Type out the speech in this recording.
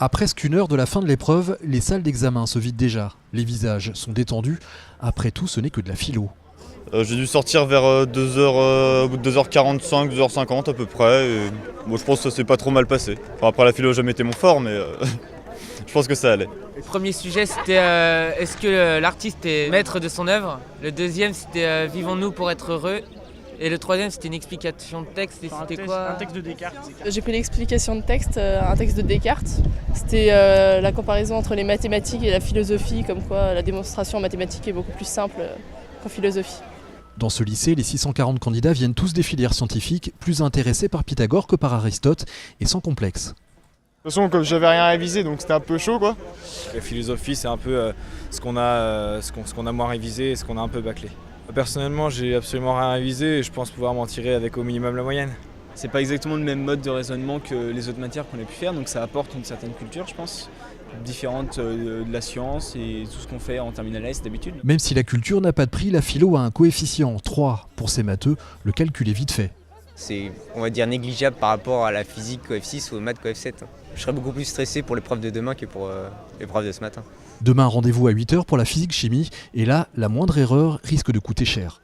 À presque une heure de la fin de l'épreuve, les salles d'examen se vident déjà. Les visages sont détendus. Après tout, ce n'est que de la philo. J'ai dû sortir vers 2h, au bout de 2h45, 2h50 à peu près. Et, bon, je pense que ça s'est pas trop mal passé. Enfin, après, la philo n'a jamais été mon fort, mais je pense que ça allait. Le premier sujet, c'était est-ce que l'artiste est maître de son œuvre. Le deuxième, c'était vivons-nous pour être heureux. Et le troisième, c'était une explication de texte. Et c'était quoi ? Un texte de Descartes. J'ai pris l'explication de texte, un texte de Descartes. C'était la comparaison entre les mathématiques et la philosophie, comme quoi la démonstration en mathématiques est beaucoup plus simple qu'en philosophie. Dans ce lycée, les 640 candidats viennent tous des filières scientifiques, plus intéressés par Pythagore que par Aristote, et sans complexe. De toute façon, comme j'avais rien révisé, donc c'était un peu chaud, quoi. La philosophie, c'est un peu ce qu'on a moins révisé et ce qu'on a un peu bâclé. Personnellement, j'ai absolument rien révisé et je pense pouvoir m'en tirer avec au minimum la moyenne. C'est pas exactement le même mode de raisonnement que les autres matières qu'on a pu faire, donc ça apporte une certaine culture, je pense, différente de la science et tout ce qu'on fait en terminale S d'habitude. Même si la culture n'a pas de prix, la philo a un coefficient 3. Pour ces matheux, le calcul est vite fait. C'est, on va dire, négligeable par rapport à la physique Coef 6 ou aux maths Coef 7. Je serais beaucoup plus stressé pour l'épreuve de demain que pour l'épreuve de ce matin. Demain, rendez-vous à 8h pour la physique-chimie, et là, la moindre erreur risque de coûter cher.